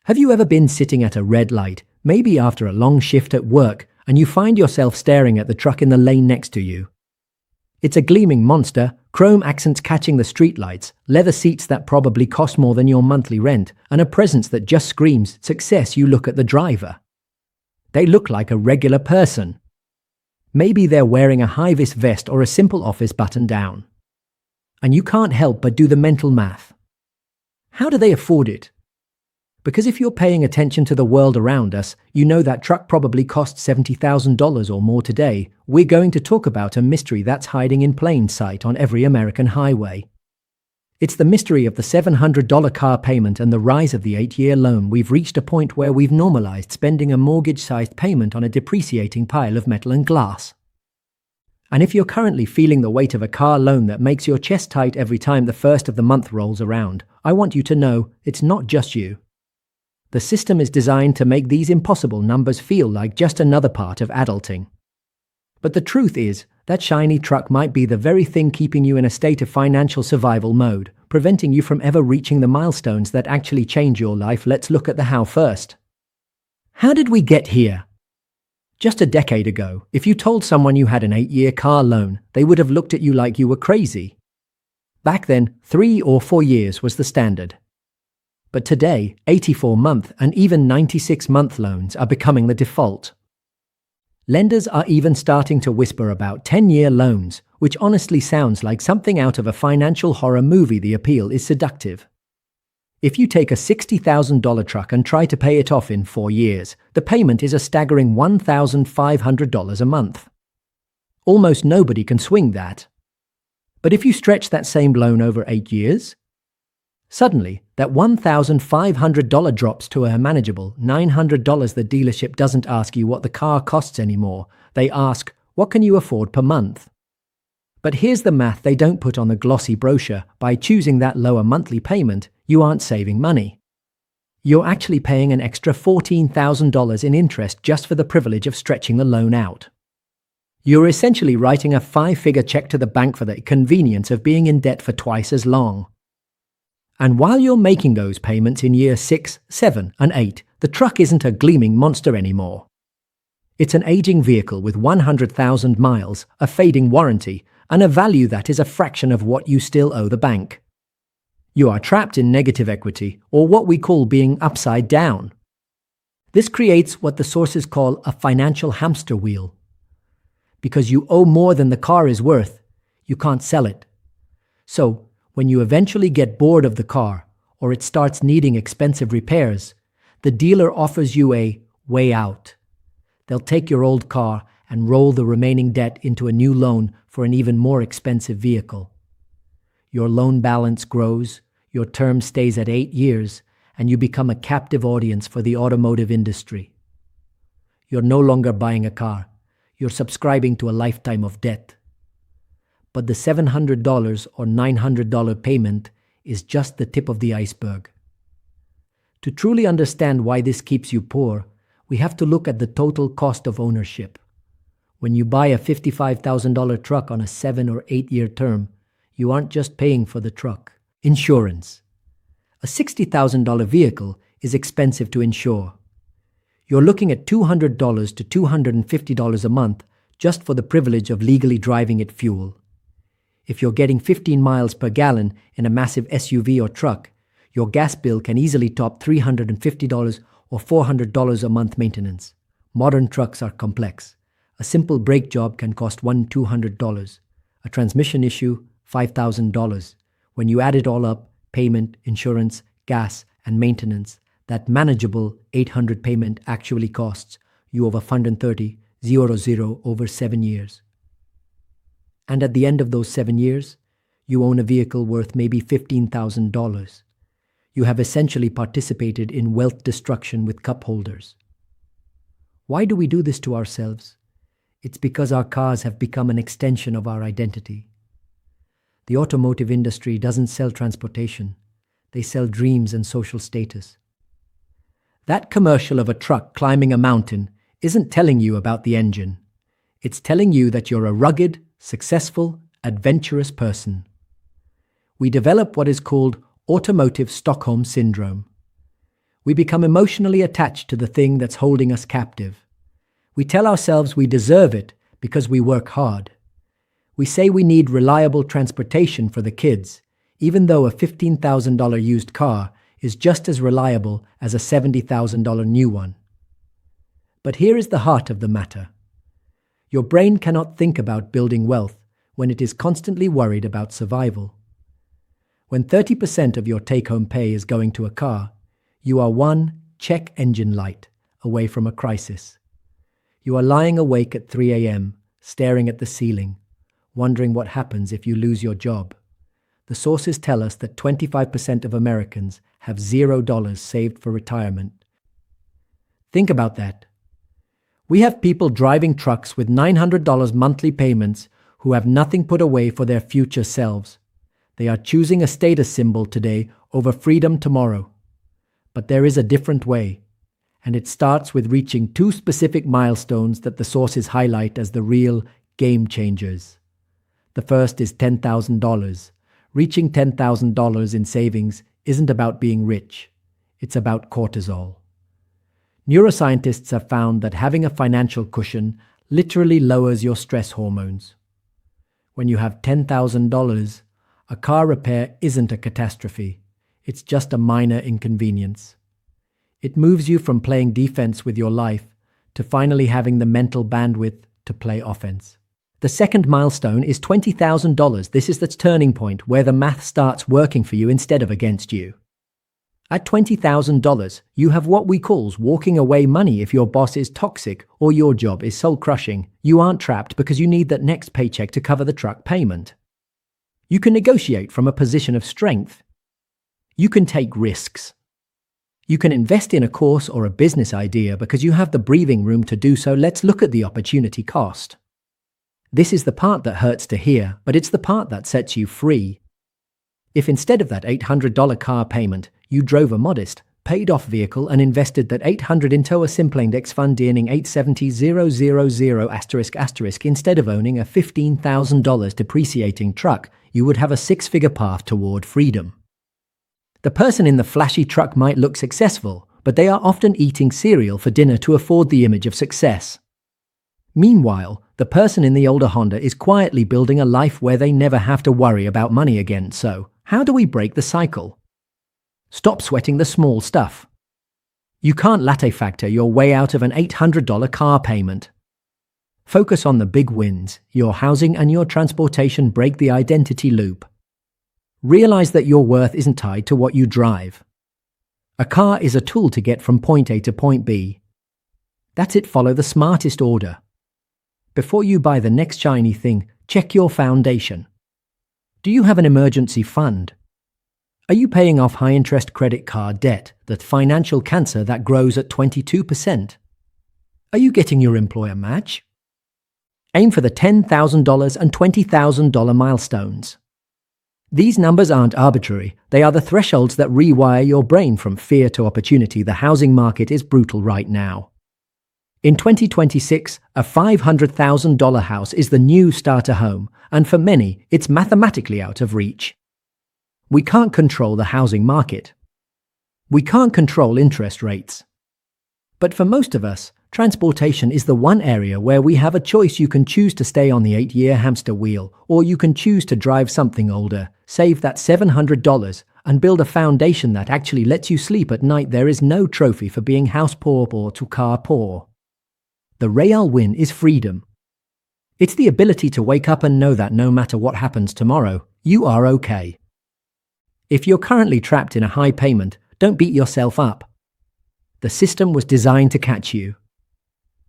Have you ever been sitting at a red light, maybe after a long shift at work, and you find yourself staring at the truck in the lane next to you? It's a gleaming monster, chrome accents catching the streetlights, leather seats that probably cost more than your monthly rent, and a presence that just screams success. You look at the driver. They look like a regular person. Maybe they're wearing a high-vis vest or a simple office button-down. And you can't help but do the mental math. How do they afford it? Because if you're paying attention to the world around us, you know that truck probably costs $70,000 or more today. We're going to talk about a mystery that's hiding in plain sight on every American highway. It's the mystery of the $700 car payment and the rise of the 8-year loan. We've reached a point where we've normalized spending a mortgage-sized payment on a depreciating pile of metal and glass. And if you're currently feeling the weight of a car loan that makes your chest tight every time the first of the month rolls around, I want you to know it's not just you. The system is designed to make these impossible numbers feel like just another part of adulting. But the truth is, that shiny truck might be the very thing keeping you in a state of financial survival mode, preventing you from ever reaching the milestones that actually change your life. Let's look at the how first. How did we get here? Just a decade ago, if you told someone you had an 8-year car loan, they would have looked at you like you were crazy. Back then, 3 or 4 years was the standard. But today, 84-month and even 96-month loans are becoming the default. Lenders are even starting to whisper about 10-year loans, which honestly sounds like something out of a financial horror movie. The appeal is seductive. If you take a $60,000 truck and try to pay it off in 4 years, the payment is a staggering $1,500 a month. Almost nobody can swing that. But if you stretch that same loan over 8 years, suddenly, that $1,500 drops to a manageable $900. The dealership doesn't ask you what the car costs anymore. They ask, what can you afford per month? But here's the math they don't put on the glossy brochure. By choosing that lower monthly payment, you aren't saving money. You're actually paying an extra $14,000 in interest just for the privilege of stretching the loan out. You're essentially writing a 5-figure check to the bank for the convenience of being in debt for twice as long. And while you're making those payments in year 6, 7, and 8, the truck isn't a gleaming monster anymore. It's an aging vehicle with 100,000 miles, a fading warranty, and a value that is a fraction of what you still owe the bank. You are trapped in negative equity, or what we call being upside down. This creates what the sources call a financial hamster wheel. Because you owe more than the car is worth, you can't sell it. So, when you eventually get bored of the car, or it starts needing expensive repairs, the dealer offers you a way out. They'll take your old car and roll the remaining debt into a new loan for an even more expensive vehicle. Your loan balance grows, your term stays at 8 years, and you become a captive audience for the automotive industry. You're no longer buying a car, you're subscribing to a lifetime of debt. But the $700 or $900 payment is just the tip of the iceberg. To truly understand why this keeps you poor, we have to look at the total cost of ownership. When you buy a $55,000 truck on a 7 or 8-year term, you aren't just paying for the truck. Insurance. A $60,000 vehicle is expensive to insure. You're looking at $200 to $250 a month just for the privilege of legally driving it fuel. If you're getting 15 miles per gallon in a massive SUV or truck, your gas bill can easily top $350 or $400 a month maintenance. Modern trucks are complex. A simple brake job can cost $200. A transmission issue, $5,000. When you add it all up, payment, insurance, gas, and maintenance, that manageable $800 payment actually costs you over $130,000 over 7 years. And at the end of those 7 years, you own a vehicle worth maybe $15,000. You have essentially participated in wealth destruction with cup holders. Why do we do this to ourselves? It's because our cars have become an extension of our identity. The automotive industry doesn't sell transportation. They sell dreams and social status. That commercial of a truck climbing a mountain isn't telling you about the engine. It's telling you that you're a rugged, successful, adventurous person. We develop what is called Automotive Stockholm Syndrome. We become emotionally attached to the thing that's holding us captive. We tell ourselves we deserve it because we work hard. We say we need reliable transportation for the kids, even though a $15,000 used car is just as reliable as a $70,000 new one. But here is the heart of the matter. Your brain cannot think about building wealth when it is constantly worried about survival. When 30% of your take-home pay is going to a car, you are one check engine light away from a crisis. You are lying awake at 3 a.m., staring at the ceiling, wondering what happens if you lose your job. The sources tell us that 25% of Americans have $0 saved for retirement. Think about that. We have people driving trucks with $900 monthly payments who have nothing put away for their future selves. They are choosing a status symbol today over freedom tomorrow. But there is a different way, and it starts with reaching two specific milestones that the sources highlight as the real game changers. The first is $10,000. Reaching $10,000 in savings isn't about being rich. It's about cortisol. Neuroscientists have found that having a financial cushion literally lowers your stress hormones. When you have $10,000, a car repair isn't a catastrophe. It's just a minor inconvenience. It moves you from playing defense with your life to finally having the mental bandwidth to play offense. The second milestone is $20,000. This is the turning point where the math starts working for you instead of against you. At $20,000, you have what we call walking away money if your boss is toxic or your job is soul-crushing. You aren't trapped because you need that next paycheck to cover the truck payment. You can negotiate from a position of strength. You can take risks. You can invest in a course or a business idea because you have the breathing room to do so. Let's look at the opportunity cost. This is the part that hurts to hear, but it's the part that sets you free. If instead of that $800 car payment, you drove a modest, paid-off vehicle and invested that $800 into a simple index fund earning $870,000 instead of owning a $15,000 depreciating truck, you would have a six-figure path toward freedom. The person in the flashy truck might look successful, but they are often eating cereal for dinner to afford the image of success. Meanwhile, the person in the older Honda is quietly building a life where they never have to worry about money again. So, how do we break the cycle? Stop sweating the small stuff. You can't latte factor your way out of an $800 car payment. Focus on the big wins. Your housing and your transportation break the identity loop. Realize that your worth isn't tied to what you drive. A car is a tool to get from point A to point B. That's it. Follow the smartest order. Before you buy the next shiny thing, check your foundation. Do you have an emergency fund? Are you paying off high-interest credit card debt, that financial cancer that grows at 22%? Are you getting your employer match? Aim for the $10,000 and $20,000 milestones. These numbers aren't arbitrary. They are the thresholds that rewire your brain from fear to opportunity. The housing market is brutal right now. In 2026, a $500,000 house is the new starter home, and for many, it's mathematically out of reach. We can't control the housing market. We can't control interest rates. But for most of us, transportation is the one area where we have a choice. You can choose to stay on the 8-year hamster wheel, or you can choose to drive something older, save that $700, and build a foundation that actually lets you sleep at night. There is no trophy for being house poor or to car poor. The real win is freedom. It's the ability to wake up and know that no matter what happens tomorrow, you are okay. If you're currently trapped in a high payment, don't beat yourself up. The system was designed to catch you.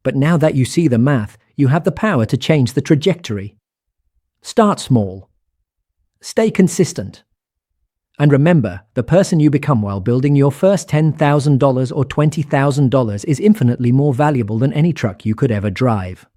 But now that you see the math, you have the power to change the trajectory. Start small. Stay consistent. And remember, the person you become while building your first $10,000 or $20,000 is infinitely more valuable than any truck you could ever drive.